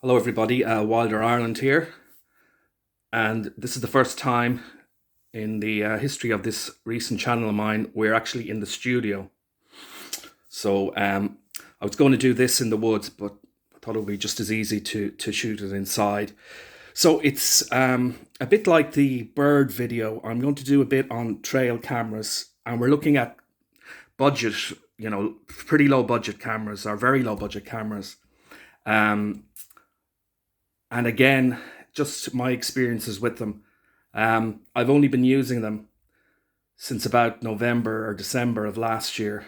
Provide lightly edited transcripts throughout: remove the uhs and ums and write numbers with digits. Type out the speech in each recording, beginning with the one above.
Hello everybody, Wilder Ireland here, and this is the first time in the history of this recent channel of mine we're actually in the studio. So I was going to do this in the woods, but I thought it would be just as easy to shoot it inside. So it's a bit like the bird video. I'm going to do a bit on trail cameras, and we're looking at budget, pretty low budget cameras or very low budget cameras. And again, just my experiences with them. I've only been using them since about November or December of last year,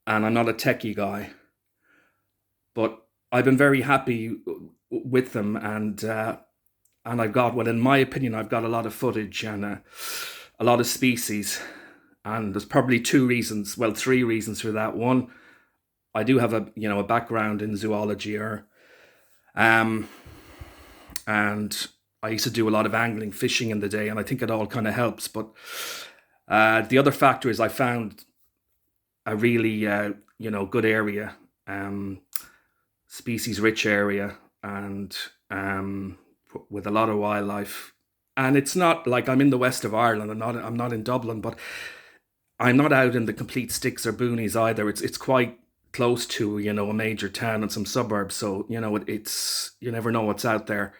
and I'm not a techie guy, but I've been very happy with them, and I've got, well, in my opinion, I've got a lot of footage and a lot of species, and there's probably three reasons for that. One, I do have a background in zoology, and I used to do a lot of angling, fishing in the day, and I think it all kind of helps. But the other factor is I found a really, good area, species-rich area, and with a lot of wildlife. And it's not like I'm in the west of Ireland. I'm not in Dublin, but I'm not out in the complete sticks or boonies either. It's quite close to a major town and some suburbs. So it's you never know what's out there.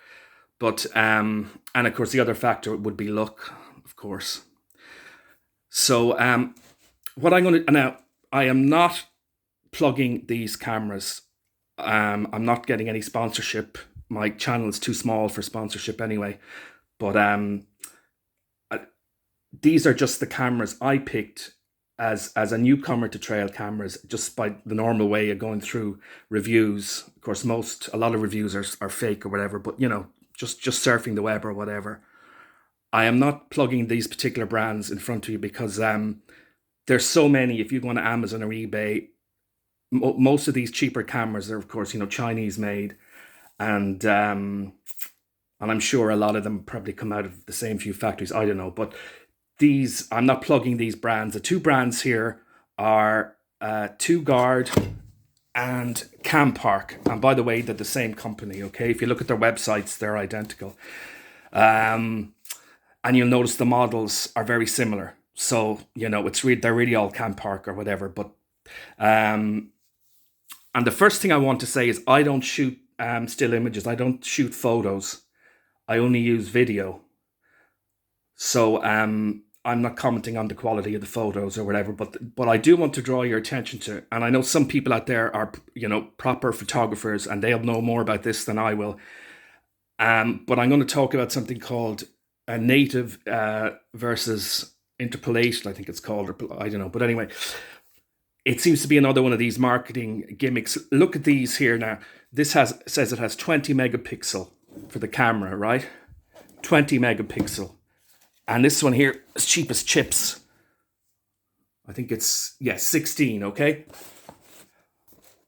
But and of course the other factor would be luck, of course. So what I'm going to now, I am not plugging these cameras. I'm not getting any sponsorship. My channel is too small for sponsorship anyway. But these are just the cameras I picked as a newcomer to trail cameras, just by the normal way of going through reviews. Of course, a lot of reviews are fake or whatever, but just surfing the web or whatever. I am not plugging these particular brands in front of you because there's so many. If you go on Amazon or eBay, most of these cheaper cameras are, of course, Chinese made, and I'm sure a lot of them probably come out of the same few factories. I don't know, but I'm not plugging these brands. The two brands here are Toguard and Campark. And by the way, they're the same company, okay? If you look at their websites, they're identical. And you'll notice the models are very similar. So, they're really all Campark or whatever. But and the first thing I want to say is I don't shoot still images. I don't shoot photos. I only use video. So I'm not commenting on the quality of the photos or whatever, but I do want to draw your attention to, and I know some people out there are, proper photographers, and they'll know more about this than I will. But I'm going to talk about something called a native versus interpolation, I think it's called, or I don't know. But anyway, it seems to be another one of these marketing gimmicks. Look at these here now. This says it has 20 megapixel for the camera, right? 20 megapixel. And this one here is cheap as chips. I think it's 16, okay?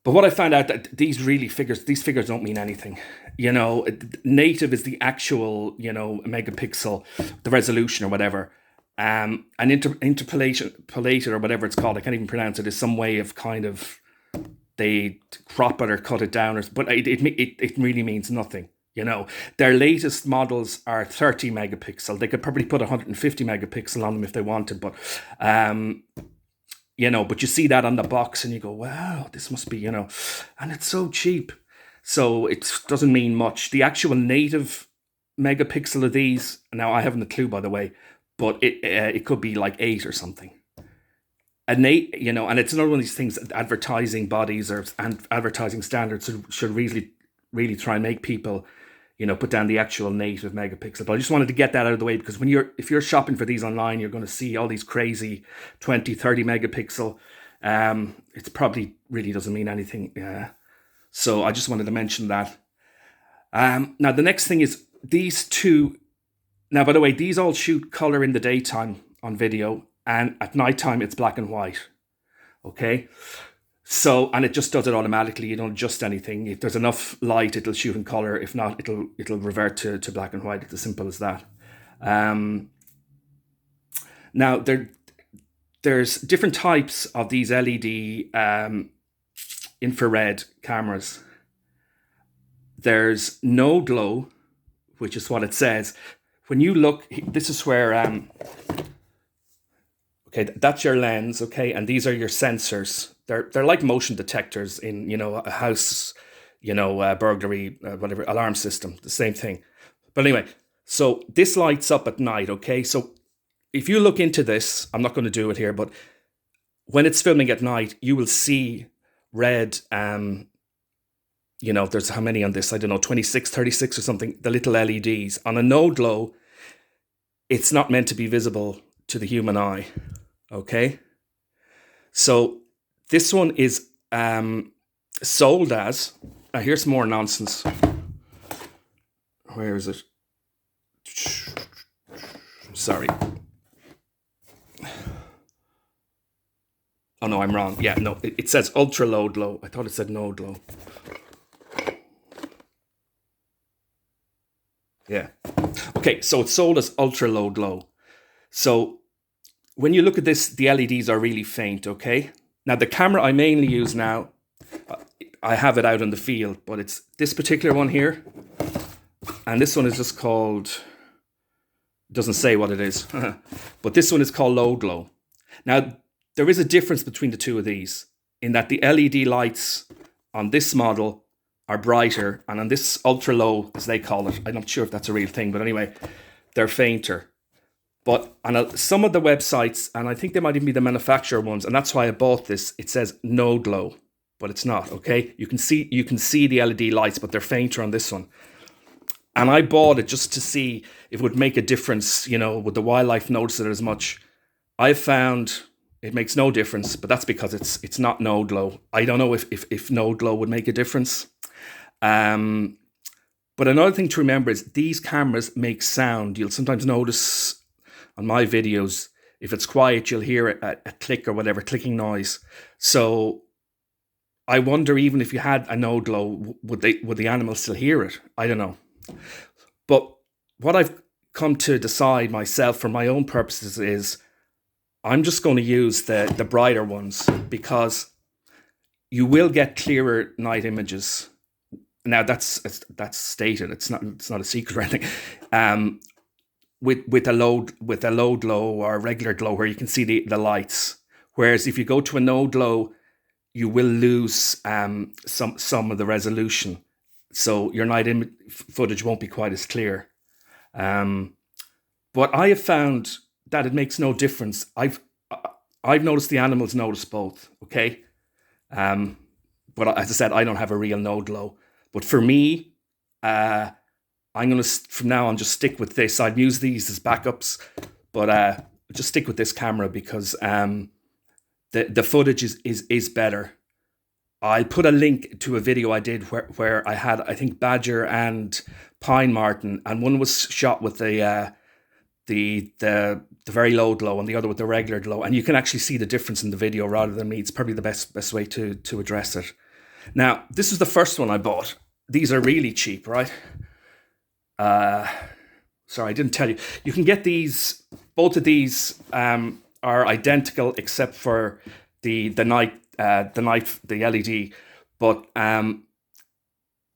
But what I found out that these figures don't mean anything. Native is the actual, megapixel, the resolution or whatever. And interpolated or whatever it's called, I can't even pronounce it, is some way of kind of, they crop it or cut it down, but it really means nothing. Their latest models are 30 megapixel. They could probably put 150 megapixel on them if they wanted, but but you see that on the box and you go, wow, this must be, and it's so cheap. So it doesn't mean much. The actual native megapixel of these, now I haven't a clue, by the way, but it could be like 8 or something. And it's another one of these things that advertising bodies and advertising standards should really try and make people, put down the actual native megapixel. But I just wanted to get that out of the way, because if you're shopping for these online, you're going to see all these crazy 20, 30 megapixel. It probably really doesn't mean anything. So I just wanted to mention that. Now, the next thing is these two. Now, by the way, these all shoot color in the daytime on video, and at nighttime it's black and white. Okay. So, and it just does it automatically. You don't adjust anything. If there's enough light, it'll shoot in color. If not, it'll revert to black and white. It's as simple as that. Now, there's different types of these LED infrared cameras. There's no glow, which is what it says. When you look, this is where, okay, that's your lens, okay, and these are your sensors. They're like motion detectors in, a house, burglary, whatever, alarm system, the same thing. But anyway, so this lights up at night, okay? So if you look into this, I'm not going to do it here, but when it's filming at night, you will see red, there's how many on this? I don't know, 26, 36 or something, the little LEDs. On a no glow, it's not meant to be visible to the human eye, okay? So this one is sold as, here's more nonsense. Where is it? Sorry. Oh no, I'm wrong. Yeah, no, it says ultra low glow. I thought it said no glow. Yeah. Okay, so it's sold as ultra low glow. So when you look at this, the LEDs are really faint, okay? Now the camera I mainly use now, I have it out in the field, but it's this particular one here. And this one is just called, doesn't say what it is, but this one is called low glow. Now, there is a difference between the two of these in that the LED lights on this model are brighter, and on this ultra low, as they call it, I'm not sure if that's a real thing, but anyway, they're fainter. But on some of the websites, and I think they might even be the manufacturer ones, and that's why I bought this, it says no glow, but it's not, okay? You can see the LED lights, but they're fainter on this one. And I bought it just to see if it would make a difference, would the wildlife notice it as much? I found it makes no difference, but that's because it's not no glow. I don't know if no glow would make a difference. But another thing to remember is these cameras make sound. You'll sometimes notice on my videos, if it's quiet, you'll hear a click or whatever, clicking noise. So I wonder, even if you had a no glow, would the animals still hear it? I don't know. But what I've come to decide myself for my own purposes is I'm just going to use the brighter ones, because you will get clearer night images. Now that's stated. It's not a secret or anything. With a low glow or regular glow, where you can see the lights. Whereas if you go to a no glow, you will lose some of the resolution. So your night footage won't be quite as clear. But I have found that it makes no difference. I've noticed the animals notice both, okay? But as I said, I don't have a real no glow. But for me, I'm going to, from now on, just stick with this. I'd use these as backups, but just stick with this camera because the footage is better. I'll put a link to a video I did where I had, I think, badger and pine marten, and one was shot with the very low glow and the other with the regular glow, and you can actually see the difference in the video rather than me. It's probably the best way to address it. Now, this is the first one I bought. These are really cheap, right? Sorry, I didn't tell you. You can get these. Both of these are identical except for the LED. But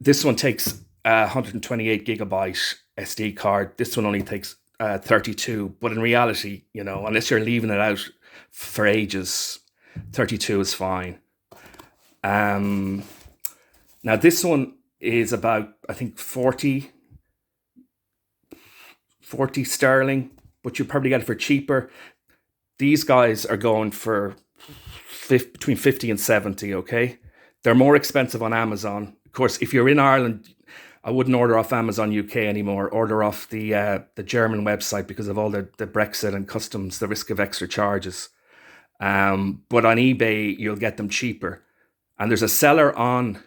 this one takes 128 gigabyte SD card. This one only takes 32. But in reality, unless you're leaving it out for ages, 32 is fine. Now this one is about, I think, 40 sterling, but you probably get it for cheaper. These guys are going for between 50 and 70, okay? They're more expensive on Amazon. Of course, if you're in Ireland, I wouldn't order off Amazon UK anymore. Order off the German website because of all the Brexit and customs, the risk of extra charges. But on eBay, you'll get them cheaper. And there's a seller on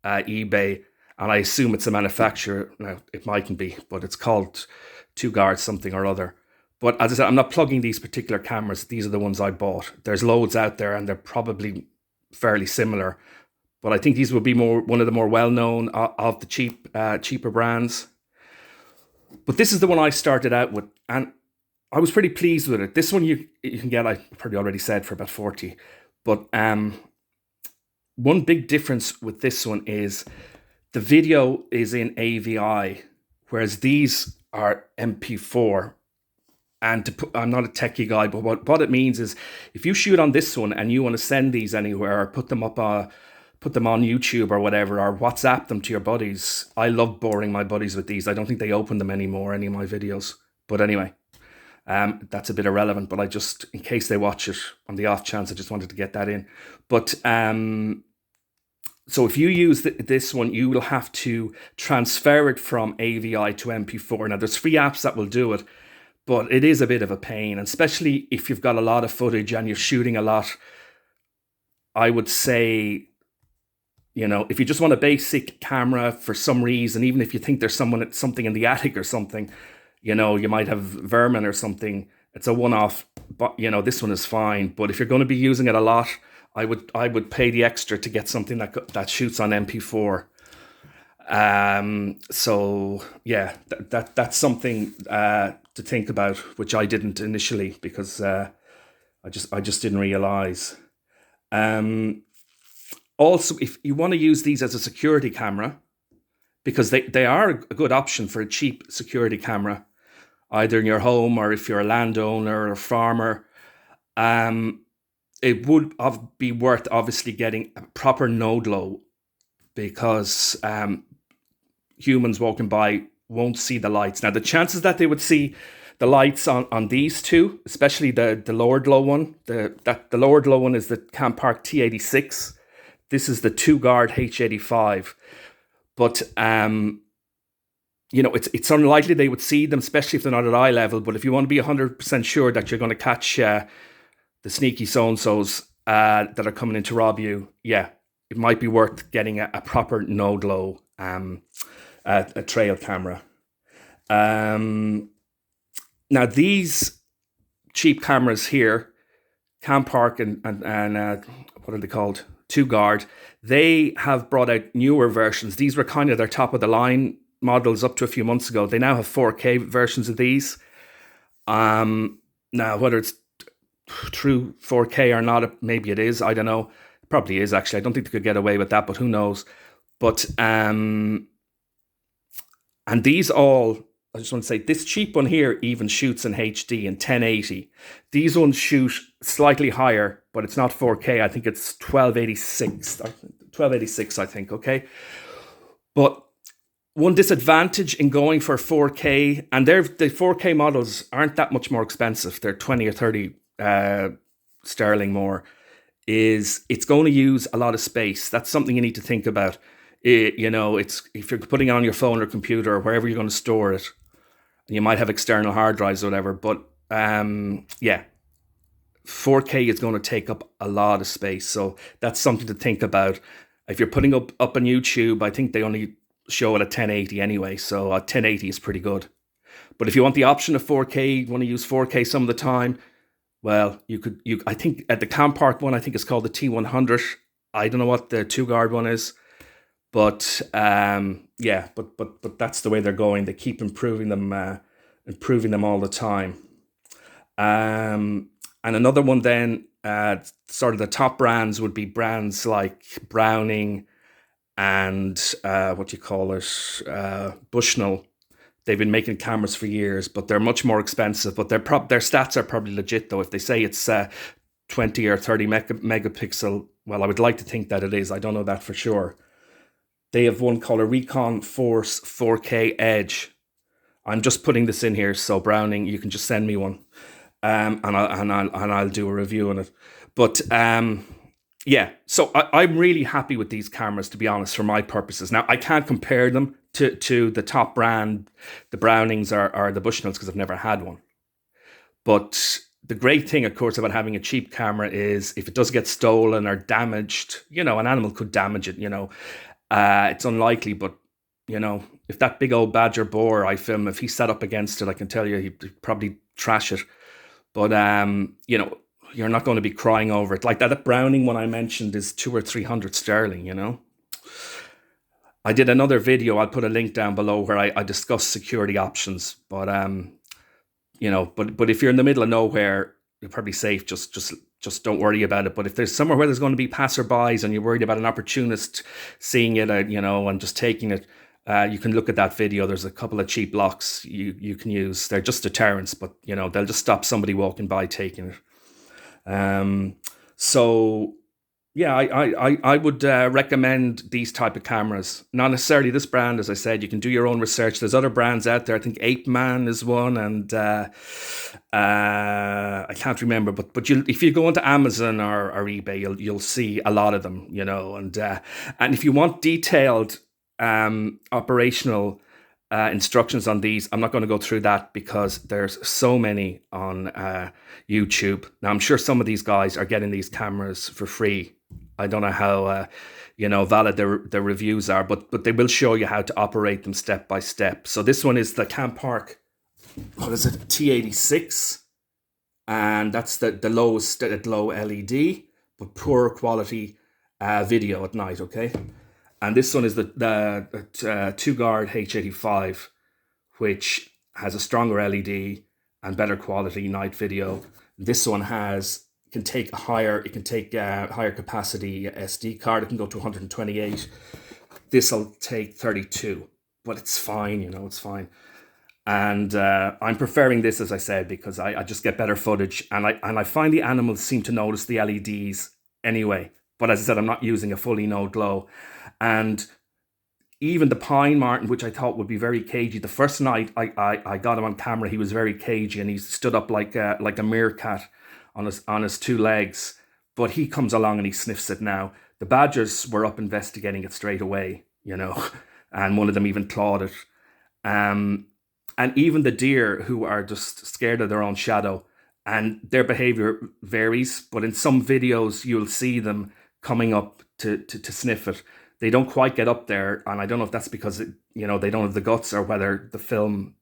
eBay, and I assume it's a manufacturer. Now, it mightn't be, but it's called Toguard something or other. But as I said, I'm not plugging these particular cameras. These are the ones I bought. There's loads out there, and they're probably fairly similar. But I think these would be one of the more well-known of the cheaper brands. But this is the one I started out with, and I was pretty pleased with it. This one you can get, I probably already said, for about 40. But one big difference with this one is the video is in AVI, whereas these are MP4. And I'm not a techie guy, but what it means is if you shoot on this one and you want to send these anywhere or put them on YouTube or whatever, or WhatsApp them to your buddies. I love boring my buddies with these. I don't think they open them anymore, any of my videos. But anyway, that's a bit irrelevant, but I just, in case they watch it on the off chance, I just wanted to get that in. But so if you use this one, you will have to transfer it from AVI to MP4. Now, there's free apps that will do it, but it is a bit of a pain, especially if you've got a lot of footage and you're shooting a lot. I would say, if you just want a basic camera for some reason, even if you think there's something in the attic or something, you might have vermin or something, it's a one-off, but, this one is fine. But if you're going to be using it a lot, I would pay the extra to get something that shoots on MP4. So yeah, that's something to think about, which I didn't initially, because I just didn't realize. Also, if you want to use these as a security camera, because they are a good option for a cheap security camera, either in your home or if you're a landowner or a farmer, it would be worth obviously getting a proper node low, because humans walking by won't see the lights. Now, the chances that they would see the lights on these two, especially the lowered low one, the lowered low one is the Campark T86. This is the Toguard H85. But it's unlikely they would see them, especially if they're not at eye level. But if you want to be 100% sure that you're going to catch the sneaky so-and-sos that are coming in to rob you, yeah, it might be worth getting a proper node low a trail camera. Now, these cheap cameras here, Campark and what are they called? Toguard, they have brought out newer versions. These were kind of their top of the line models up to a few months ago. They now have 4K versions of these. Now, whether it's true 4K or not, maybe it is. I don't know. It probably is, actually. I don't think they could get away with that, but who knows? But and these all, I just want to say, this cheap one here even shoots in HD in 1080. These ones shoot slightly higher, but it's not 4K. I think it's 1286, I think, okay? But one disadvantage in going for 4K, and the 4K models aren't that much more expensive. They're 20 or 30 sterling more, is it's going to use a lot of space. That's something you need to think about. It's if you're putting it on your phone or computer or wherever you're going to store it, you might have external hard drives or whatever, but 4K is going to take up a lot of space, so that's something to think about. If you're putting up on YouTube, I think they only show it at 1080 anyway, so 1080 is pretty good. But if you want the option of 4K, you want to use 4K some of the time, well, I think at the Campark one, I think it's called the T100. I don't know what the Toguard one is. But but that's the way they're going. They keep improving them all the time. And another one then, sort of the top brands would be brands like Browning and Bushnell. They've been making cameras for years, but they're much more expensive. But their stats are probably legit though. If they say it's 20 or 30 megapixel, well, I would like to think that it is. I don't know that for sure. They have one called a Recon Force 4K Edge. I'm just putting this in here, so Browning, you can just send me one, and I'll do a review on it. But so I'm really happy with these cameras, to be honest, for my purposes. Now, I can't compare them to the top brand, the Brownings or the Bushnells, because I've never had one. But the great thing, of course, about having a cheap camera is if it does get stolen or damaged, an animal could damage it, it's unlikely, but if that big old badger boar I film, if he sat up against it, I can tell you he'd probably trash it. But you're not going to be crying over it. Like that Browning one I mentioned is 200 or 300 sterling. I did another video, I'll put a link down below, where I discuss security options. But but if you're in the middle of nowhere, you're probably safe just just don't worry about it. But if there's somewhere where there's going to be passerbys and you're worried about an opportunist seeing it, and just taking it, you can look at that video. There's a couple of cheap locks you can use. They're just deterrents, but they'll just stop somebody walking by taking it. So yeah, I would recommend these type of cameras. Not necessarily this brand, as I said. You can do your own research. There's other brands out there. I think Ape Man is one, and I can't remember. But if you go onto Amazon or eBay, you'll see a lot of them. And if you want detailed operational instructions on these, I'm not going to go through that because there's so many on YouTube. Now, I'm sure some of these guys are getting these cameras for free. I don't know how valid their reviews are, but they will show you how to operate them step by step. So this one is the Campark, what is it, T86, and that's the lowest low LED, but poor quality video at night. Okay, and this one is the Toguard H85, which has a stronger LED and better quality night video. This one can take higher capacity SD card. It can go to 128. This will take 32, but it's fine. It's fine. And I'm preferring this, as I said, because I just get better footage, and I find the animals seem to notice the LEDs anyway. But as I said, I'm not using a fully no glow, and even the pine marten, which I thought would be very cagey. The first night I got him on camera, he was very cagey, and he stood up like a meerkat on his two legs. But he comes along and he sniffs it now. The badgers were up investigating it straight away, and one of them even clawed it. And even the deer, who are just scared of their own shadow, and their behavior varies. But in some videos, you'll see them coming up to sniff it. They don't quite get up there, and I don't know if that's because they don't have the guts or whether the film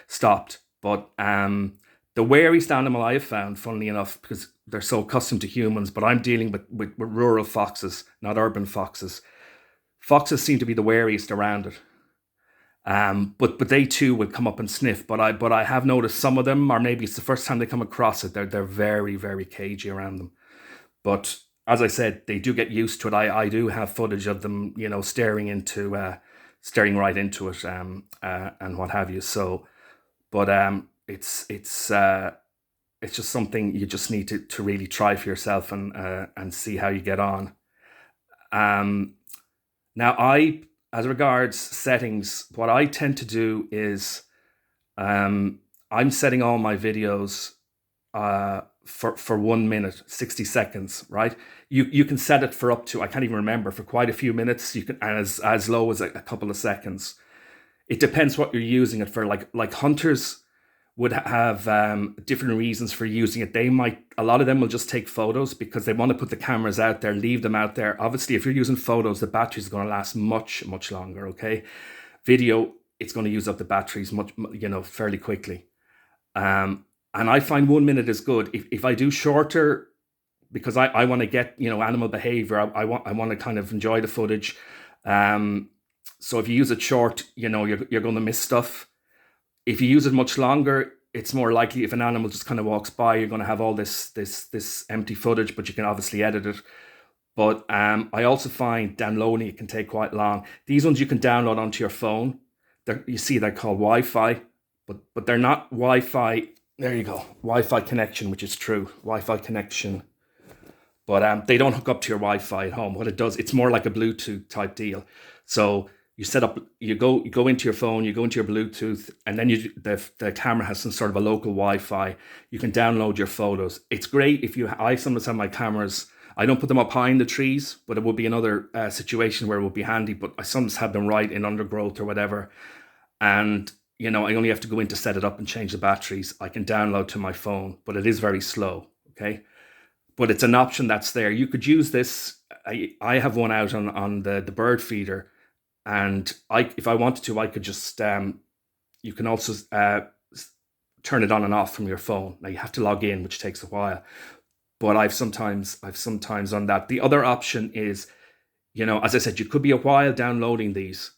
stopped. But the wariest animal I have found, funnily enough, because they're so accustomed to humans, but I'm dealing with rural foxes, not urban foxes. Foxes seem to be the wariest around it. But they too will come up and sniff. But I have noticed some of them, or maybe it's the first time they come across it, they're very, very cagey around them. But as I said, they do get used to it. I do have footage of them, staring right into it, and what have you. So, but it's just something you just need to really try for yourself and see how you get on. Now, as regards settings, what I tend to do is I'm setting all my videos for 1 minute, 60 seconds, right? You can set it for up to, I can't even remember, for quite a few minutes. You can, and as low as a couple of seconds. It depends what you're using it for. Like hunters would have different reasons for using it. A lot of them will just take photos because they want to put the cameras out there, leave them out there. Obviously, if you're using photos, the batteries are going to last much, much longer, okay? Video, it's going to use up the batteries fairly quickly. And I find 1 minute is good. If I do shorter, because I want to get, animal behavior, I want to kind of enjoy the footage. So if you use it short, you're going to miss stuff. If you use it much longer, it's more likely if an animal just kind of walks by, you're going to have all this empty footage, but you can obviously edit it. But I also find downloading it can take quite long. These ones you can download onto your phone. They're called Wi-Fi, but they're not Wi-Fi. There you go, Wi-Fi connection, which is true, Wi-Fi connection. But they don't hook up to your Wi-Fi at home. What it does, it's more like a Bluetooth type deal. So you set up, you go into your phone, you go into your Bluetooth, and then the camera has some sort of a local Wi-Fi. You can download your photos. It's great if I sometimes have my cameras, I don't put them up high in the trees, but it would be another situation where it would be handy. But I sometimes have them right in undergrowth or whatever. And, I only have to go in to set it up and change the batteries. I can download to my phone, but it is very slow, okay? But it's an option that's there. You could use this. I have one out on the bird feeder. And if I wanted to, I could just, you can also turn it on and off from your phone. Now you have to log in, which takes a while. But I've sometimes done that. The other option is, as I said, you could be a while downloading these.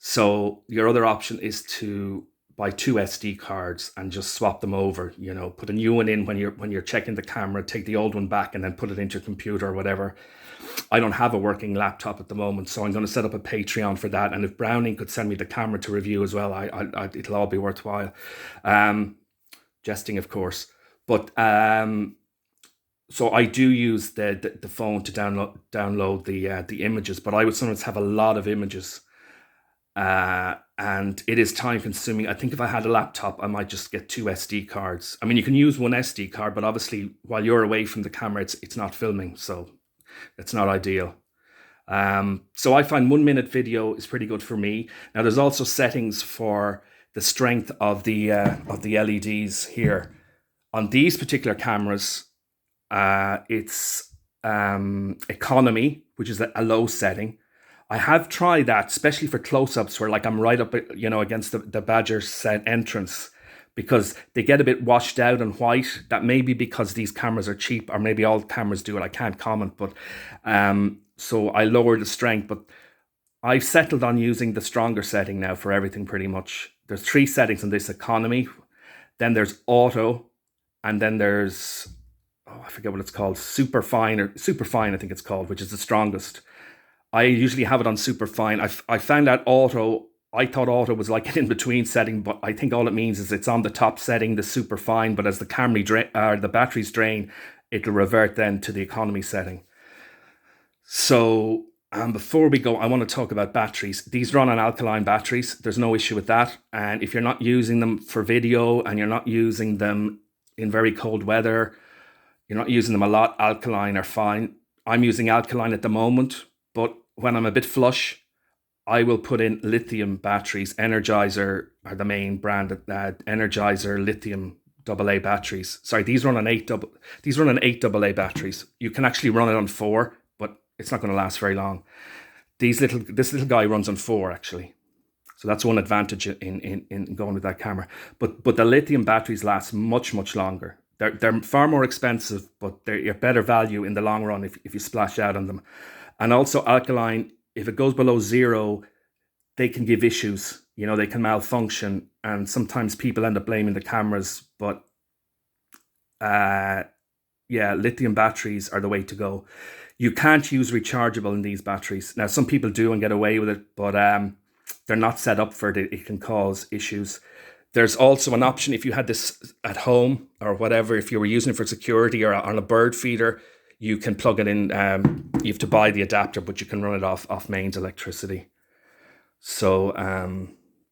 So your other option is to buy 2 SD cards and just swap them over. Put a new one in when you're checking the camera, take the old one back, and then put it into your computer or whatever. I don't have a working laptop at the moment, so I'm going to set up a Patreon for that. And if Browning could send me the camera to review as well, it'll all be worthwhile. Jesting, of course. But so I do use the phone to download the images, but I would sometimes have a lot of images. And it is time consuming. I think if I had a laptop, I might just get 2 SD cards. I mean, you can use one SD card, but obviously while you're away from the camera, it's not filming, so it's not ideal. So I find 1 minute video is pretty good for me. Now there's also settings for the strength of the LEDs here. On these particular cameras, it's economy, which is a low setting. I have tried that, especially for close-ups where like I'm right up, against the Badger set entrance, because they get a bit washed out and white. That may be because these cameras are cheap, or maybe all cameras do it. I can't comment, but so I lower the strength. But I've settled on using the stronger setting now for everything pretty much. There's 3 settings in this: economy, then there's auto, and then there's, I forget what it's called, super fine, I think it's called, which is the strongest. I usually have it on super fine. I found out auto. I thought auto was like an in-between setting, but I think all it means is it's on the top setting, the super fine, but as the the batteries drain, it'll revert then to the economy setting. So before we go, I want to talk about batteries. These run on alkaline batteries. There's no issue with that. And if you're not using them for video and you're not using them in very cold weather, you're not using them a lot, alkaline are fine. I'm using alkaline at the moment, but when I'm a bit flush, I will put in lithium batteries. Energizer are the main brand. Energizer lithium AA batteries. Sorry, these run on 8 AA batteries. You can actually run it on 4, but it's not going to last very long. This little guy runs on 4 actually, so that's one advantage in going with that camera. But the lithium batteries last much longer. They're far more expensive, but they're better value in the long run if you splash out on them. And also alkaline, if it goes below 0, they can give issues. They can malfunction, and sometimes people end up blaming the cameras. But lithium batteries are the way to go. You can't use rechargeable in these batteries. Now, some people do and get away with it, but they're not set up for it. It can cause issues. There's also an option if you had this at home or whatever, if you were using it for security or on a bird feeder, you can plug it in. You have to buy the adapter, but you can run it off mains electricity. So,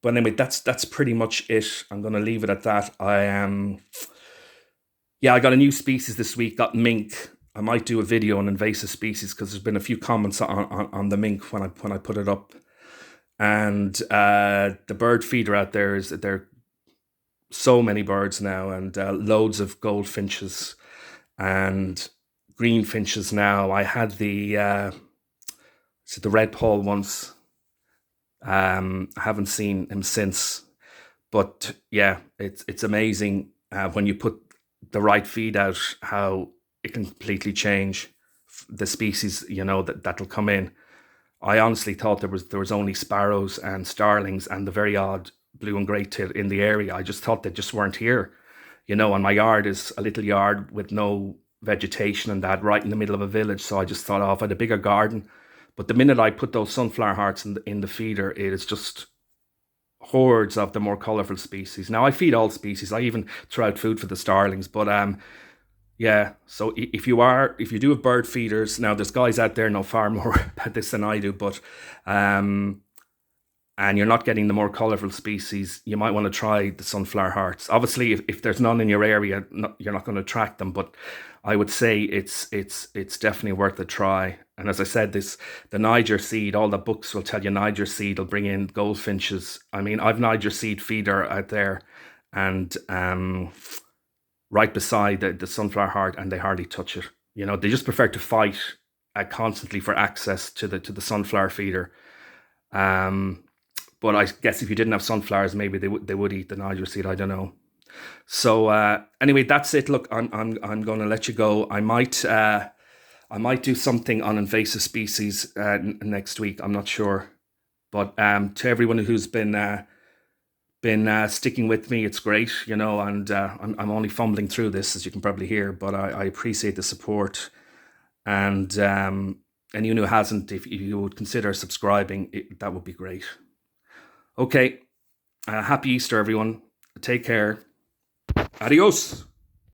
but anyway, that's pretty much it. I'm going to leave it at that. I got a new species this week, got mink. I might do a video on invasive species because there's been a few comments on the mink when I put it up. And the bird feeder out there there are so many birds now, and loads of goldfinches and greenfinches now. I had the red poll once. I haven't seen him since, but yeah, it's amazing when you put the right feed out how it can completely change the species that'll come in. I honestly thought there was only sparrows and starlings and the very odd blue and grey tit in the area. I just thought they just weren't here. And my yard is a little yard with no vegetation and that, right in the middle of a village. So I just thought, if I had a bigger garden. But the minute I put those sunflower hearts in the feeder, it is just hordes of the more colourful species. Now I feed all species. I even throw out food for the starlings. But so if you do have bird feeders, now there's guys out there know far more about this than I do, but and you're not getting the more colourful species, you might want to try the sunflower hearts. Obviously, if there's none in your area, you're not going to attract them, but I would say it's definitely worth a try. And as I said, the Niger seed, all the books will tell you Niger seed will bring in goldfinches. I mean, I've Niger seed feeder out there, and right beside the sunflower heart, and they hardly touch it. They just prefer to fight constantly for access to the sunflower feeder. But I guess if you didn't have sunflowers, maybe they would eat the Niger seed. I don't know. So anyway, that's it. Look, I'm going to let you go. I might do something on invasive species next week. I'm not sure, but to everyone who's been been sticking with me. It's great, you know, and I'm only fumbling through this, as you can probably hear, but I appreciate the support. And anyone who hasn't, if you would consider subscribing, that would be great. Okay, happy Easter, everyone. Take care. Adios.